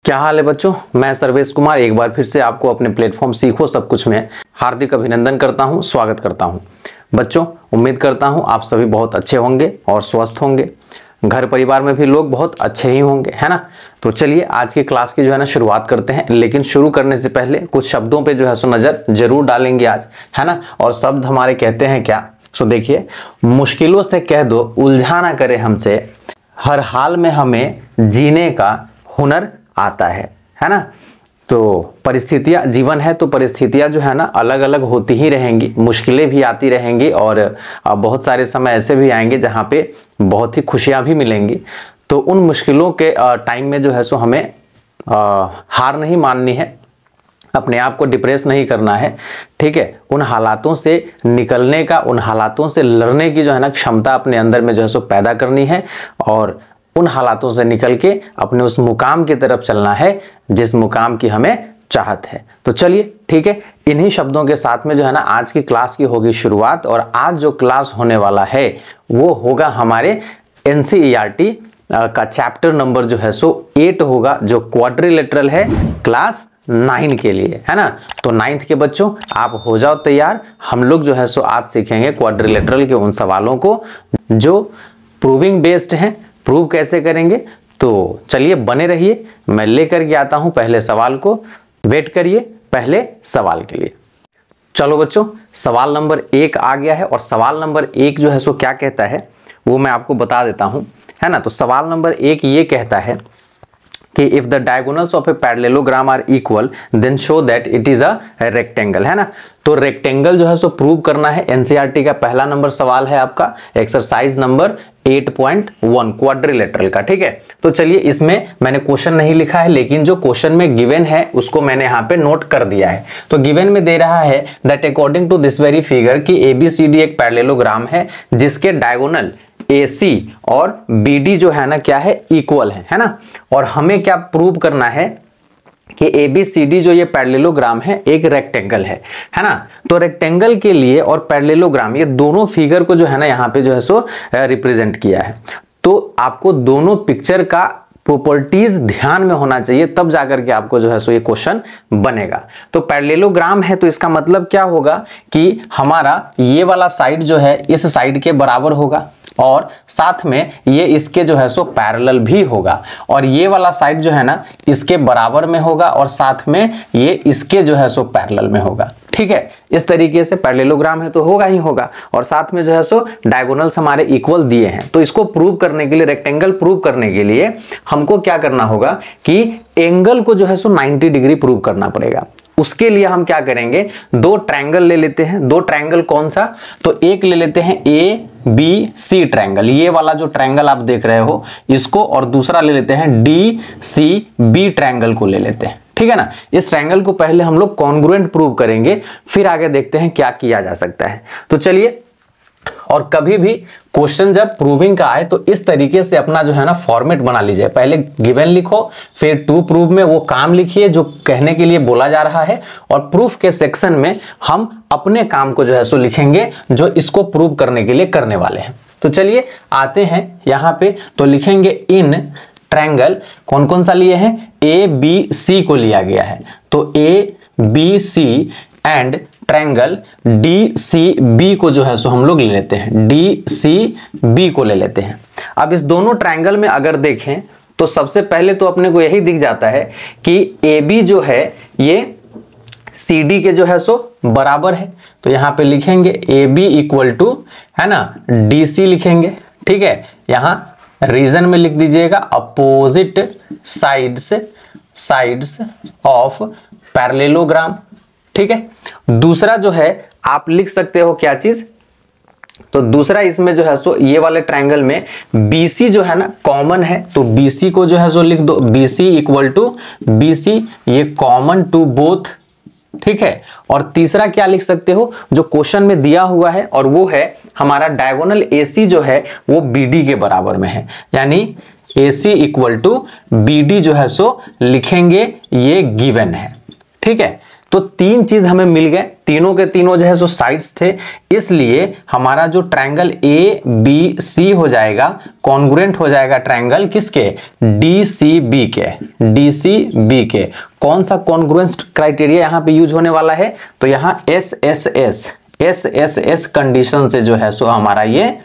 क्या हाल है बच्चों, मैं सर्वेश कुमार एक बार फिर से आपको अपने प्लेटफॉर्म सीखो सब कुछ में हार्दिक अभिनंदन करता हूं, स्वागत करता हूं। बच्चों, उम्मीद करता हूं आप सभी बहुत अच्छे होंगे और स्वस्थ होंगे। घर परिवार में भी लोग बहुत अच्छे ही होंगे, है ना। तो चलिए आज की क्लास की शुरुआत करते हैं। लेकिन शुरू करने से पहले कुछ शब्दों पे नजर जरूर डालेंगे आज, है ना। और शब्द हमारे कहते हैं क्या, सो देखिए, मुश्किलों से कह दो उलझा ना करे हमसे, हर हाल में हमें जीने का हुनर आता है ना। तो परिस्थितियां, जीवन है तो परिस्थितियां अलग अलग होती ही रहेंगी, मुश्किलें भी आती रहेंगी और बहुत सारे समय ऐसे भी आएंगे जहां पे बहुत ही खुशियां भी मिलेंगी। तो उन मुश्किलों के टाइम में हमें हार नहीं माननी है, अपने आप को डिप्रेस नहीं करना है, ठीक है। उन हालातों से निकलने का, उन हालातों से लड़ने की क्षमता अपने अंदर में पैदा करनी है और उन हालातों से निकल के अपने उस मुकाम की तरफ चलना है जिस मुकाम की हमें चाहत है। तो चलिए ठीक है, इन्हीं शब्दों के साथ में आज की क्लास की होगी शुरुआत। और आज जो क्लास होने वाला है वो होगा हमारे एनसीईआरटी का चैप्टर नंबर 8 होगा, जो क्वाड्रिलेटरल है क्लास 9 के लिए, है ना। तो 9th के बच्चों आप हो जाओ तैयार। हम लोग आज सीखेंगे क्वाड्रिलेटरल के उन सवालों को जो प्रूविंग बेस्ड हैं। प्रूव कैसे करेंगे, तो चलिए बने रहिए, मैं लेकर के आता हूं पहले सवाल को। वेट करिए पहले सवाल के लिए। चलो बच्चों, सवाल नंबर 1 आ गया है और सवाल नंबर 1 क्या कहता है वो मैं आपको बता देता हूं, है ना। तो सवाल नंबर 1 ये कहता है कि if the diagonals of a parallelogram are equal then show that it is a rectangle, है ना। तो रेक्टेंगल प्रूव करना है। एनसीईआरटी का पहला नंबर सवाल है आपका, एक्सरसाइज नंबर 8.1 क्वाड्रिलेटरल का, ठीक है। तो चलिए, इसमें मैंने क्वेश्चन नहीं लिखा है, लेकिन जो क्वेश्चन में गिवन है उसको मैंने यहाँ पे नोट कर दिया है। तो गिवन में दे रहा है that according to this very figure कि एबीसीडी एक पैरेललोग्राम है जिसके डायगोनल AC और BD क्या है, इक्वल है ना। और हमें क्या प्रूव करना है कि ABCD जो ये पैरेललोग्राम है एक रेक्टेंगल है ना। तो रेक्टेंगल के लिए और पैरेललोग्राम, ये दोनों फिगर को यहाँ पे रिप्रेजेंट किया है। तो आपको दोनों पिक्चर का प्रॉपर्टीज ध्यान में होना चाहिए, तब जाकर के आपको ये क्वेश्चन बनेगा। तो पैरेललोग्राम है तो इसका मतलब क्या होगा कि हमारा ये वाला साइड इस साइड के बराबर होगा और साथ में ये इसके पैरेलल भी होगा, और ये वाला साइड इसके बराबर में होगा और साथ में ये इसके पैरेलल में होगा, ठीक है। इस तरीके से पैरेललोग्राम है तो होगा ही होगा, और साथ में डायगोनल्स हमारे इक्वल दिए हैं। तो इसको प्रूव करने के लिए, रेक्टेंगल प्रूव करने के लिए हमको क्या करना होगा कि एंगल को 90 डिग्री प्रूव करना पड़ेगा। उसके लिए हम क्या करेंगे, दो ट्रायंगल ले लेते हैं। दो ट्रायंगल कौन सा, तो एक ले लेते हैं ABC ट्रायंगल, ये वाला जो ट्रायंगल आप देख रहे हो इसको, और दूसरा ले लेते हैं DCB ट्रायंगल को ले लेते हैं, ठीक है ना। इस ट्रायंगल को पहले हम लोग कॉन्ग्रुएंट प्रूव करेंगे, फिर आगे देखते हैं क्या किया जा सकता है। तो चलिए, और कभी भी क्वेश्चन जब प्रूविंग का आए तो इस तरीके से अपना फॉर्मेट बना लीजिए। पहले गिवन लिखो, फिर टू प्रूव में वो काम लिखिए जो कहने के लिए बोला जा रहा है, और प्रूफ के सेक्शन में हम अपने काम को लिखेंगे जो इसको प्रूव करने के लिए करने वाले हैं। तो चलिए आते हैं यहाँ पे, तो लिखेंगे इन ट्रायंगल, कौन कौन सा लिए हैं, ABC को लिया गया है। तो ABC एंड ट्रायंगल DCB को हम लोग ले लेते हैं, DCB को ले लेते हैं। अब इस दोनों ट्रायंगल में अगर देखें तो सबसे पहले तो अपने को यही दिख जाता है कि AB ये CD के बराबर है। तो यहाँ पे लिखेंगे AB इक्वल टू, है ना, DC लिखेंगे, ठीक है। यहाँ रीजन में लिख दीजिएगा अपोजिट साइड्स ऑफ पैरेललोग्राम, ठीक है। दूसरा आप लिख सकते हो क्या चीज, तो दूसरा इसमें ये वाले ट्रायंगल में BC कॉमन है, तो BC को लिख दो, BC इक्वल टू BC, ये कॉमन टू बोथ, ठीक है। और तीसरा क्या लिख सकते हो जो क्वेश्चन में दिया हुआ है, और वो है हमारा डायगोनल AC वो BD के बराबर में है, यानी AC इक्वल टू BD लिखेंगे, ये गिवन है, ठीक है। तो तीन चीज हमें मिल गए, तीनों के तीनों जो है सो साइड्स थे, इसलिए हमारा जो ट्रायंगल ए बी सी हो जाएगा कॉन्ग्रुएंट हो जाएगा ट्रायंगल किसके, डीसीबी के, डीसीबी के। कौन सा कॉन्ग्रुएंस क्राइटेरिया यहां पे यूज होने वाला है, तो यहां एस कंडीशन से जो है सो हमारा ये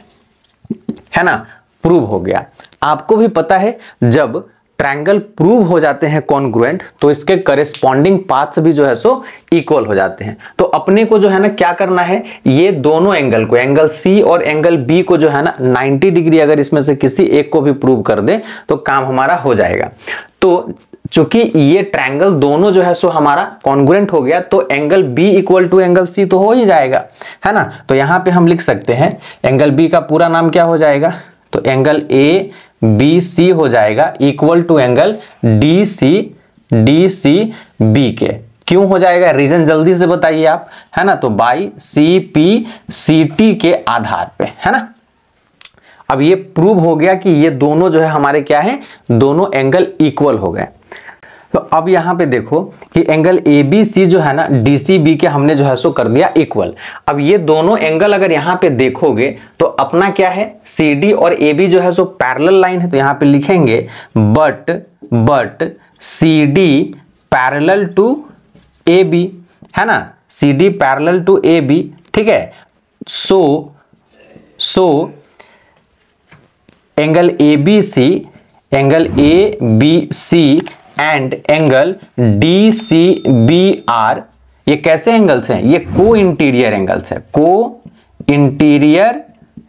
है ना प्रूव हो गया। आपको भी पता है जब ट्रायंगल प्रूव हो जाते हैं कॉन्ग्रुएंट तो इसके करेस्पॉन्डिंग पाथ्स भी जो है सो इक्वल हो जाते हैं। तो अपने को जो है ना क्या करना है, ये दोनों एंगल को, एंगल सी और एंगल बी को जो है ना 90 डिग्री अगर इसमें से किसी एक को भी प्रूव कर दे तो काम हमारा हो जाएगा। तो चूंकि ये ट्रायंगल दोनों जो है सो हमारा कॉन्ग्रुएंट हो गया तो angle B equal to angle C तो हो ही जाएगा, है ना। तो यहां पे हम लिख सकते हैं एंगल बी का पूरा नाम क्या हो जाएगा, तो एंगल ए बी सी हो जाएगा equal to angle D C B के। क्यों हो जाएगा, रीजन जल्दी से बताइए आप, है ना। तो by C P C T के आधार पे, है ना। अब ये प्रूव हो गया कि ये दोनों जो है हमारे क्या है, दोनों एंगल इक्वल हो गए। तो अब यहां पे देखो कि एंगल ए बी सी जो है ना डीसीबी के हमने जो है सो कर दिया इक्वल। अब ये दोनों एंगल अगर यहां पे देखोगे तो अपना क्या है, सी डी और ए बी जो है सो पैरेलल लाइन है, तो यहां पे लिखेंगे but C D parallel to A B, है ना, C D parallel to A B, ठीक है। So angle A B C and angle D C B are, ये कैसे एंगल्स हैं, ये को इंटीरियर एंगल्स है, को इंटीरियर,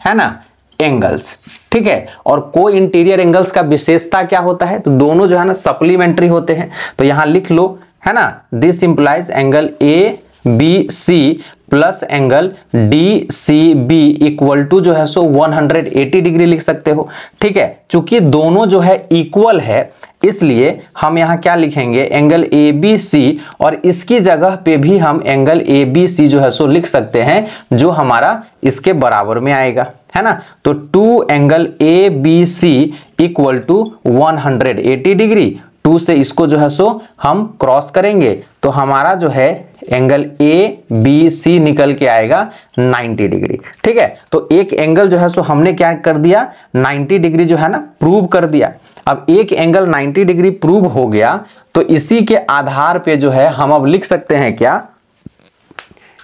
है ना, एंगल्स, ठीक है। और को इंटीरियर एंगल्स का विशेषता क्या होता है, तो दोनों जो है ना सप्लीमेंट्री होते हैं। तो यहां लिख लो, है ना, this implies angle A B C plus angle D C B equal to जो है सो 180 डिग्री लिख सकते हो, ठीक है। चूंकि दोनों जो है इक्वल है इसलिए हम यहां क्या लिखेंगे, एंगल ए बी सी, और इसकी जगह पे भी हम एंगल ए बी सी जो है सो लिख सकते हैं जो हमारा इसके बराबर में आएगा, है ना। तो 2 angle A B C equal to 180 degree, 2 से इसको जो है सो हम क्रॉस करेंगे तो हमारा जो है एंगल ए बी सी निकल के आएगा 90 डिग्री, ठीक है। तो एक एंगल जो है सो हमने क्या कर दिया, 90 डिग्री जो है ना प्रूव कर दिया। अब एक एंगल 90 डिग्री प्रूव हो गया तो इसी के आधार पे जो है हम अब लिख सकते हैं क्या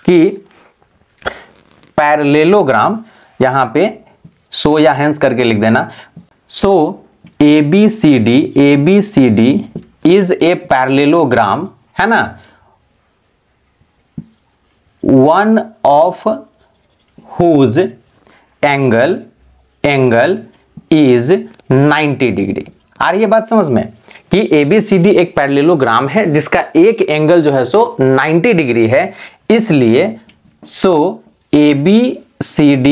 कि पैरेललोग्राम, यहां पे सो या हेंस करके लिख देना, so A B C D is a parallelogram, है ना, one of whose angle is 90 degree. आ रही है बात समझ में कि ABCD एक पैरेललोग्राम है जिसका एक एंगल जो है सो 90 डिग्री है, इसलिए सो ABCD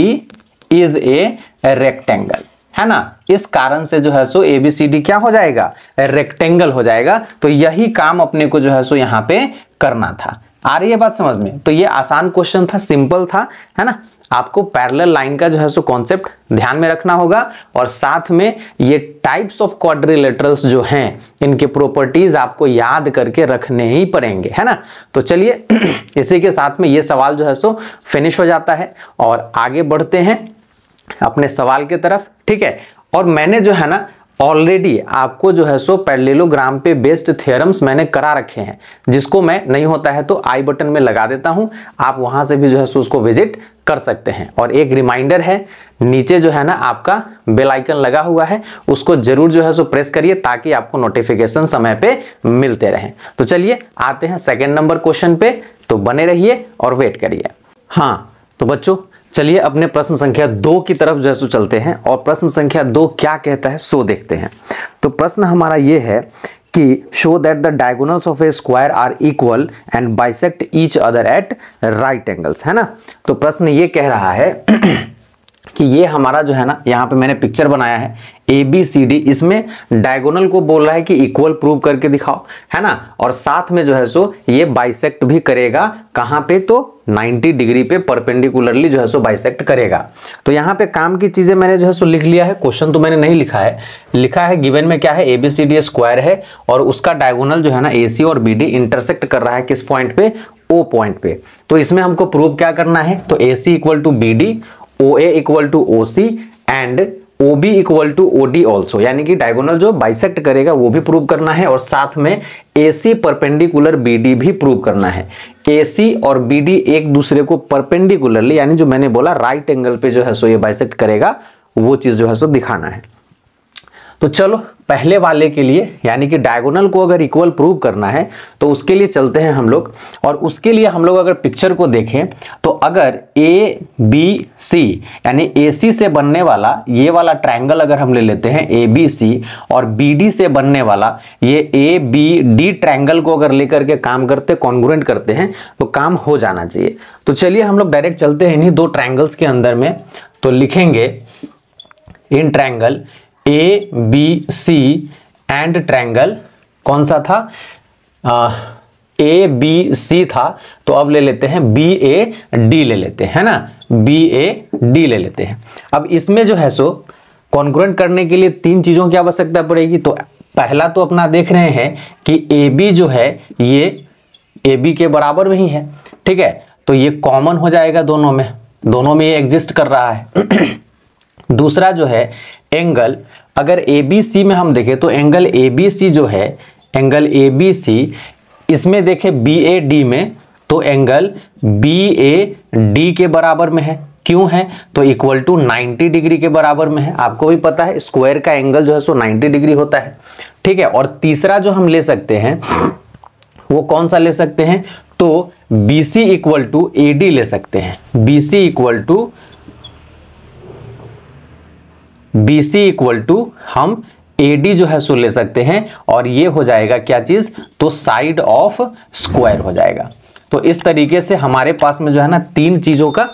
इज ए रेक्टेंगल, है ना। इस कारण से जो है सो ABCD क्या हो जाएगा, रेक्टेंगल हो जाएगा। तो यही काम अपने को जो है सो यहां पे करना था। आ रही है बात समझ में। तो ये आसान क्वेश्चन था, सिंपल था, है ना। आपको पैरेलल लाइन का जो है सो कॉन्सेप्ट ध्यान में रखना होगा और साथ में ये टाइप्स ऑफ क्वाड्रिलेटरल्स जो हैं इनके प्रॉपर्टीज आपको याद करके रखने ही पड़ेंगे, है ना। तो चलिए इसी के साथ में ये सवाल जो है सो फिनिश हो जाता है और आगे बढ़ते हैं अपने सवाल के तरफ, ठीक है। और मैंने जो है ना ऑलरेडी आपको जो है सो पैरेललोग्राम पे बेस्ड थ्योरम्स मैंने करा रखे हैं, जिसको मैं नहीं होता है तो आई बटन में लगा देता हूं, आप वहां से भी जो है सो उसको विजिट कर सकते हैं। और एक रिमाइंडर है, नीचे जो है ना आपका बेल आइकन लगा हुआ है, उसको जरूर जो है सो प्रेस करिए ताकि आपको नोटिफिकेशन समय पे मिलते रहें। तो चलिए आते हैं सेकेंड नंबर क्वेश्चन पे, तो बने रहिए और वेट करिए। हाँ तो बच्चों चलिए अपने प्रश्न संख्या 2 की तरफ जो है सो चलते हैं और प्रश्न संख्या 2 क्या कहता है सो देखते हैं। तो प्रश्न हमारा ये है कि show that the diagonals of a square are equal and bisect each other at right angles, है ना। तो प्रश्न ये कह रहा है कि ये हमारा जो है ना, यहाँ पे मैंने पिक्चर बनाया है ABCD, इसमें डायगोनल को बोल रहा है कि इक्वल प्रूव करके दिखाओ, है ना। और साथ में जो है सो ये बाइसेक्ट भी करेगा, कहाँ पे, तो 90 डिग्री पे परपेंडिकुलरली जो है सो बाइसेक्ट करेगा। तो यहाँ पे काम की चीजें मैंने जो है सो लिख लिया है, क्वेश्चन तो मैंने नहीं लिखा है, लिखा है गिवन में क्या है, ABCD स्क्वायर है और उसका डायगोनल जो है ना AC और BD इंटरसेक्ट कर रहा है किस पॉइंट पे, O पॉइंट पे। तो इसमें हमको प्रूव क्या करना है, तो AC equal to BD, OA equal to OC and OB equal to OD also, यानी कि डायगोनल जो बाइसेक्ट करेगा वो भी प्रूव करना है और साथ में AC परपेंडिकुलर BD भी प्रूव करना है। AC और BD एक दूसरे को परपेंडिकुलरली, यानी जो मैंने बोला राइट एंगल पे जो है सो ये बाइसेक्ट करेगा, वो चीज जो है सो दिखाना है। तो चलो पहले वाले के लिए, यानी कि डायगोनल को अगर इक्वल प्रूव करना है तो उसके लिए चलते हैं हम लोग। और उसके लिए हम लोग अगर पिक्चर को देखें तो अगर ABC यानी AC से बनने वाला ये वाला ट्रायंगल अगर हम ले लेते हैं ABC, और BD से बनने वाला ये ABD ट्रायंगल को अगर लेकर के काम करते, कॉन्ग्रुएंट करते हैं तो काम हो जाना चाहिए। तो चलिए हम लोग डायरेक्ट चलते हैं इन्हीं दो ट्रायंगल्स के अंदर में। तो लिखेंगे in triangle ABC and triangle कौन सा था, ABC था, तो अब ले लेते हैं BAD ले लेते हैं, है ना, BAD ले लेते हैं। अब इसमें जो है सो कॉन्ग्रुएंट करने के लिए तीन चीजों की आवश्यकता पड़ेगी। तो पहला तो अपना देख रहे हैं कि AB जो है ये AB के बराबर में ही है, ठीक है, तो ये कॉमन हो जाएगा दोनों में ये एग्जिस्ट कर रहा है। दूसरा जो है एंगल, अगर ABC में हम देखें तो एंगल ABC जो है, एंगल ABC इसमें देखें BAD में, तो एंगल BAD के बराबर में है। क्यों है, तो इक्वल टू 90 डिग्री के बराबर में है। आपको भी पता है स्क्वायर का एंगल जो है सो 90 डिग्री होता है, ठीक है। और तीसरा जो हम ले सकते हैं वो कौन सा ले सकते हैं, तो BC इक्वल टू AD ले सकते हैं। BC इक्वल टू हम AD जो है सो ले सकते हैं, और ये हो जाएगा क्या चीज, तो साइड ऑफ स्क्वायर हो जाएगा। तो इस तरीके से हमारे पास में जो है ना तीन चीजों का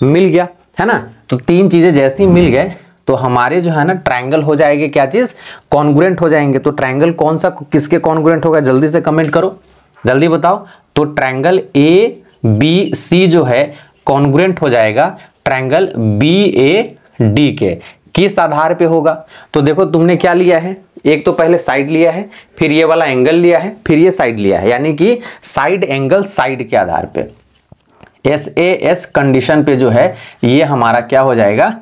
मिल गया, है ना। तो तीन चीजें जैसी मिल गए तो हमारे जो है ना ट्रायंगल हो जाएंगे क्या चीज, कॉन्ग्रुएंट हो जाएंगे। तो ट्रायंगल कौन सा किसके कॉन्ग्रुएंट होगा, जल्दी से कमेंट करो, जल्दी बताओ। तो ट्रायंगल ABC जो है कॉन्ग्रुएंट हो जाएगा ट्रायंगल BAD के। किस आधार पे होगा, तो देखो तुमने क्या लिया है, एक तो पहले साइड लिया है, फिर ये वाला एंगल लिया है, फिर ये साइड लिया है, यानी कि साइड एंगल साइड के आधार पे SAS कंडीशन पे जो है ये हमारा क्या हो जाएगा,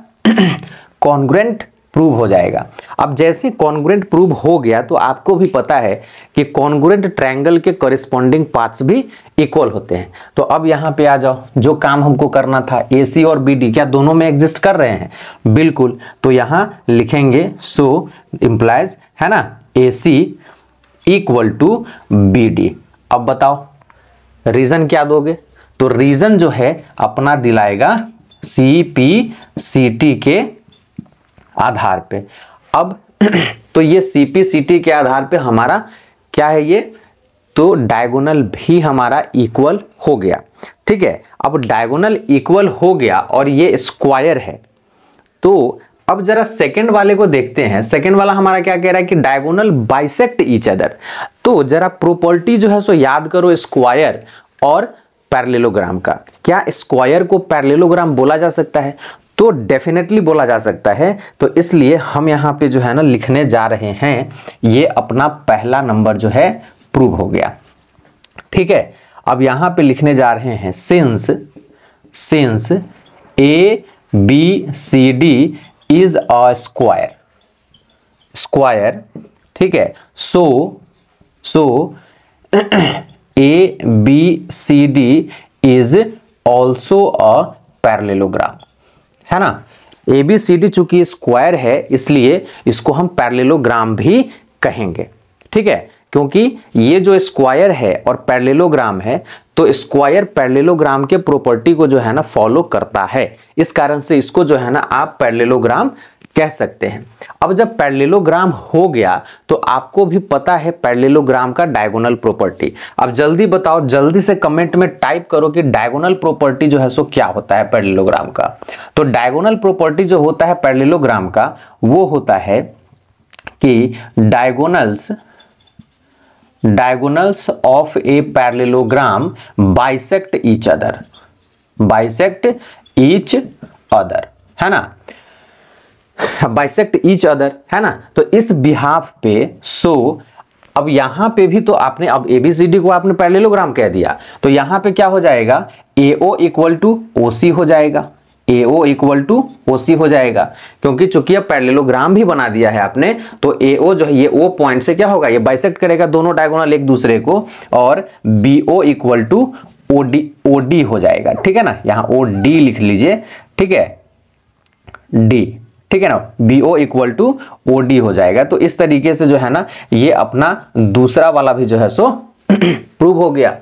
कॉन्ग्रुएंट प्रूव हो जाएगा। अब जैसे कॉन्ग्रुएंट प्रूव हो गया तो आपको भी पता है कि कॉन्ग्रुएंट ट्रायंगल के कॉरेस्पॉन्डिंग पार्ट्स भी इक्वल होते हैं। तो अब यहाँ पे आ जाओ, जो काम हमको करना था AC और BD क्या दोनों में एग्जिस्ट कर रहे हैं, बिल्कुल। तो यहाँ लिखेंगे सो इंप्लाइज, है ना, AC इक्वल टू BD। अब बताओ रीजन क्या दोगे, तो रीजन जो है अपना दिलाएगा CPCT के आधार पे। अब तो ये CPCT के आधार पे हमारा क्या है ये, तो डायगोनल भी हमारा इक्वल हो गया, ठीक है। अब डायगोनल इक्वल हो गया और ये स्क्वायर है। तो अब जरा सेकंड वाले को देखते हैं। सेकंड वाला हमारा क्या कह रहा है कि डायगोनल बाइसेक्ट ईच अदर। तो जरा प्रॉपर्टी जो है सो याद करो स्क्वायर और पैरेललोग्राम का। क्या स्क्वायर को पैरेललोग्राम बोला जा सकता है, तो डेफिनेटली बोला जा सकता है। तो इसलिए हम यहाँ पे जो है ना लिखने जा रहे हैं, ये अपना पहला नंबर जो है प्रूव हो गया, ठीक है। अब यहाँ पे लिखने जा रहे हैं since ABCD is a square, ठीक है। सो ABCD is also a parallelogram, है ना। ABCD चूंकि स्क्वायर है इसलिए इसको हम पैरेललोग्राम भी कहेंगे, ठीक है। क्योंकि ये जो स्क्वायर है और पैरेललोग्राम है, तो स्क्वायर पैरेललोग्राम के प्रॉपर्टी को जो है ना फॉलो करता है, इस कारण से इसको जो है ना आप पैरेललोग्राम कह सकते हैं। अब जब पैरेललोग्राम हो गया तो आपको भी पता है पैरेललोग्राम का डायगोनल प्रॉपर्टी। अब जल्दी बताओ, जल्दी से कमेंट में टाइप करो कि डायगोनल प्रॉपर्टी जो है सो क्या होता है पैरेललोग्राम का। तो डायगोनल प्रॉपर्टी जो होता है पैरेललोग्राम का वो होता है कि diagonals of a parallelogram bisect each other, है ना, बाइसेक्ट ईच अदर, है ना। तो इस बिहाफ पे अब यहां पे भी तो आपने अब एबीसीडी को आपने पैरेललोग्राम कह दिया, तो यहां पे क्या हो जाएगा, AO इक्वल टू OC हो जाएगा, AO इक्वल टू OC हो जाएगा, क्योंकि चूंकि अब पैरेललोग्राम भी बना दिया है आपने, तो AO जो है ये O पॉइंट से क्या होगा, ये बाइसेक्ट करेगा दोनों डायगोनल एक दूसरे को, और BO इक्वल टू OD हो जाएगा, ठीक है ना। यहां OD लिख लीजिए, ठीक है, D, ठीक है ना, BO इक्वल टू OD हो जाएगा। तो इस तरीके से जो है ना ये अपना दूसरा वाला भी जो है सो प्रूव हो गया।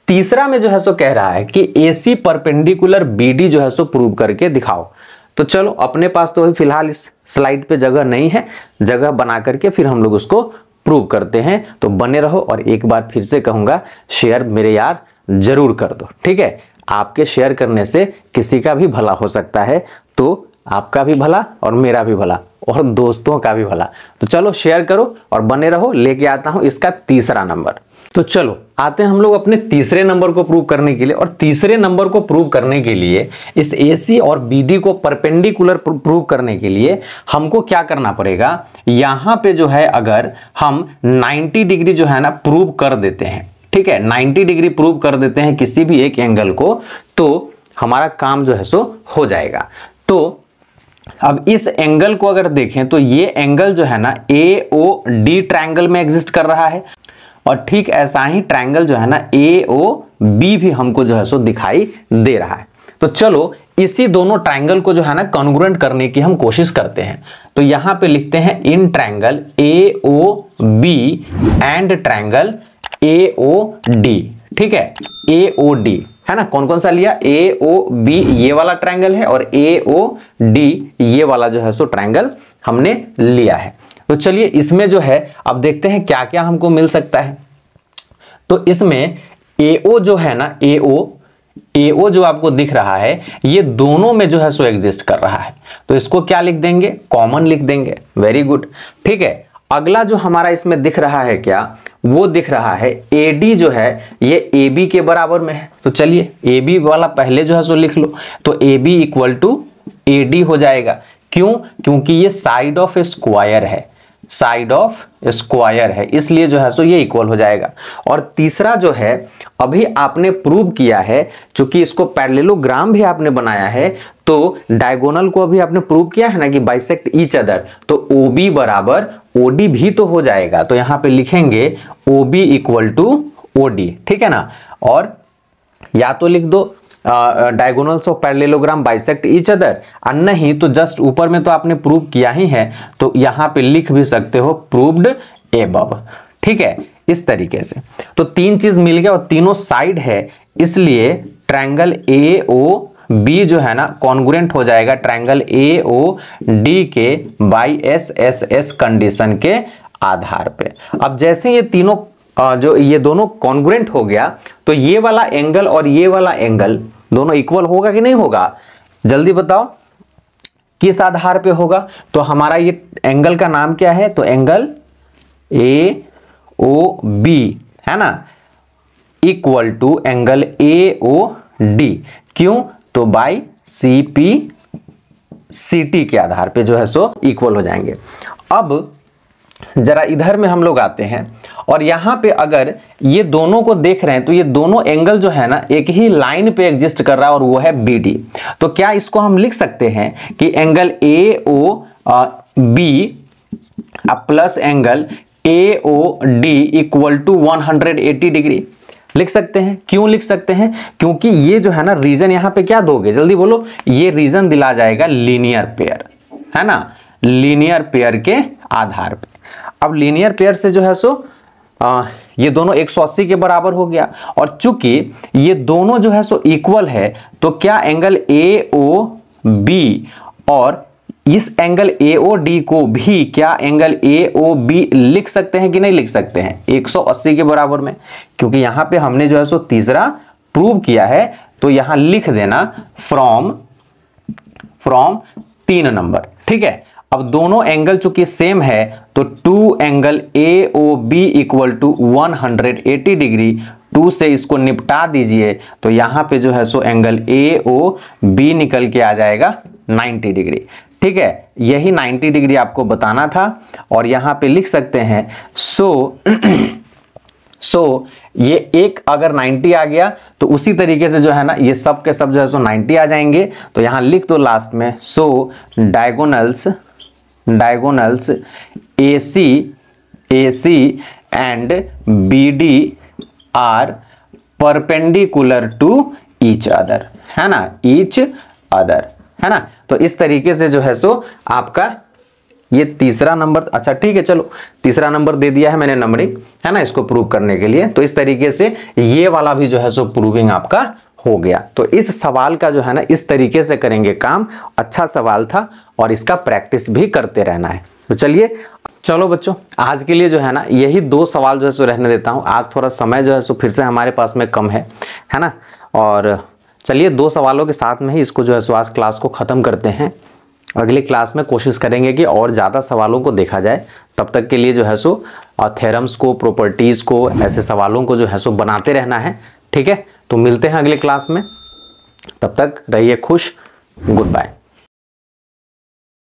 तीसरा में जो है सो कह रहा है कि AC परपेंडिकुलर BD जो है सो प्रूव करके दिखाओ। तो चलो, अपने पास तो फिलहाल इस स्लाइड पे जगह नहीं है, जगह बना करके फिर हम लोग उसको प्रूव करते हैं। तो बने रहो, और एक बार फिर से कहूंगा शेयर मेरे यार जरूर कर दो, ठीक है। आपके शेयर करने से किसी का भी भला हो सकता है, तो आपका भी भला और मेरा भी भला और दोस्तों का भी भला। तो चलो शेयर करो और बने रहो, लेके आता हूं इसका तीसरा नंबर। तो चलो आते हैं हम लोग अपने तीसरे नंबर को प्रूव करने के लिए। और तीसरे नंबर को प्रूव करने के लिए, इस AC और BD को परपेंडिकुलर प्रूव करने के लिए हमको क्या करना पड़ेगा, यहां पे जो है अगर हम 90 डिग्री जो है ना प्रूव कर देते हैं, ठीक है, 90 डिग्री प्रूव कर देते हैं किसी भी एक एंगल को, तो हमारा काम जो है सो हो जाएगा। तो अब इस एंगल को अगर देखें तो ये एंगल जो है ना AOD ट्रायंगल में एग्जिस्ट कर रहा है, और ठीक ऐसा ही ट्रायंगल जो है ना AOB भी हमको जो है सो दिखाई दे रहा है। तो चलो इसी दोनों ट्रायंगल को जो है ना कॉन्ग्रुएंट करने की हम कोशिश करते हैं। तो यहां पे लिखते हैं in triangle AOB and triangle AOD, ठीक है, AOD, है ना। कौन कौन सा लिया, AOB ये वाला ट्रायंगल है, और AOD ये वाला जो है सो ट्रायंगल हमने लिया है। तो चलिए इसमें जो है अब देखते हैं क्या क्या हमको मिल सकता है। तो इसमें AO जो है ना, AO जो आपको दिख रहा है, ये दोनों में जो है सो एग्जिस्ट कर रहा है। तो इसको क्या लिख देंगे, कॉमन लिख देंगे, वेरी गुड, ठीक है। अगला जो हमारा इसमें दिख रहा है क्या, वो दिख रहा है AD जो है ये AB के बराबर में है। तो चलिए AB वाला पहले जो है सो लिख लो, तो AB इक्वल टू AD हो जाएगा। क्यों, क्योंकि ये साइड ऑफ स्क्वायर है, साइड ऑफ स्क्वायर है, इसलिए जो है सो ये इक्वल हो जाएगा। और तीसरा जो है अभी आपने प्रूव किया है, चूंकि इसको पैरेललोग्राम भी आपने बनाया है, तो डायगोनल को अभी आपने प्रूव किया है ना कि बाइसेक्ट ईच अदर, तो OB बराबर OD भी तो हो जाएगा। तो यहां पे लिखेंगे OB इक्वल टू OD, ठीक है ना। और या तो लिख दो diagonals of parallelogram bisect each other, और नहीं तो जस्ट ऊपर में तो आपने प्रूव किया ही है, तो यहां पे लिख भी सकते हो प्रूव्ड एबव, ठीक है, इस तरीके से। तो तीन चीज मिल गया और तीनों साइड है, इसलिए ट्रायंगल AOB जो है ना कॉन्ग्रुएंट हो जाएगा ट्रायंगल AOD के बाई SSS कंडीशन के आधार पे। अब जैसे ये तीनों जो ये दोनों कॉन्ग्रुएंट हो गया, तो ये वाला एंगल और ये वाला एंगल दोनों इक्वल होगा कि नहीं होगा, जल्दी बताओ किस आधार पे होगा। तो हमारा ये एंगल का नाम क्या है, तो एंगल AOB है ना, इक्वल टू एंगल AOD। क्यों, तो बाई CP/CT के आधार पे जो है सो इक्वल हो जाएंगे। अब जरा इधर में हम लोग आते हैं, और यहां पे अगर ये दोनों को देख रहे हैं तो ये दोनों एंगल जो है ना एक ही लाइन पे एग्जिस्ट कर रहा है, और वो है BD। तो क्या इसको हम लिख सकते हैं कि angle AOB plus angle AOD equal to 180 degree लिख सकते हैं। क्यों लिख सकते हैं, क्योंकि ये जो है ना रीजन यहां पे क्या दोगे, जल्दी बोलो, ये रीजन दिला जाएगा लीनियर पेयर, है ना, लीनियर पेयर के आधार पे। अब लीनियर पेयर से जो है सो ये दोनों 180 के बराबर हो गया, और चूंकि ये दोनों जो है सो इक्वल है, तो क्या एंगल AOB और इस एंगल AOD को भी क्या एंगल AOB लिख सकते हैं कि नहीं लिख सकते हैं 180 के बराबर में, क्योंकि यहां पे हमने जो है सो तीसरा प्रूव किया है, तो यहां लिख देना फ्रॉम 3 नंबर। ठीक है, अब दोनों एंगल चूंकि सेम है तो 2 angle AOB equal to 180 degree, 2 से इसको निपटा दीजिए तो यहां पे जो है सो एंगल AOB निकल के आ जाएगा 90 डिग्री। ठीक है, यही 90 डिग्री आपको बताना था, और यहां पे लिख सकते हैं सो ये एक अगर 90 आ गया तो उसी तरीके से जो है ना ये सब के सब जो है सो 90 आ जाएंगे। तो यहां लिख दो लास्ट में, so diagonals AC and BD are perpendicular to each other, है ना, ईच अदर, है ना। तो इस तरीके से जो है सो आपका ये तीसरा नंबर, अच्छा ठीक है चलो तीसरा नंबर दे दिया है मैंने नंबरिंग, है ना, इसको प्रूव करने के लिए। तो इस तरीके से ये वाला भी जो है सो प्रूविंग आपका हो गया। तो इस सवाल का जो है ना इस तरीके से करेंगे काम, अच्छा सवाल था और इसका प्रैक्टिस भी करते रहना है। तो चलो बच्चों, आज के लिए जो है ना यही 2 सवाल जो है सो रहने देता हूं। आज थोड़ा समय जो है सो फिर से हमारे पास में कम है ना, और चलिए 2 सवालों के साथ में ही इसको जो है सो आज क्लास को ख़त्म करते हैं। अगली क्लास में कोशिश करेंगे कि और ज़्यादा सवालों को देखा जाए। तब तक के लिए जो है सो थ्योरम्स को, प्रॉपर्टीज़ को, ऐसे सवालों को जो है सो बनाते रहना है। ठीक है, तो मिलते हैं अगली क्लास में, तब तक रहिए खुश, गुड बाय।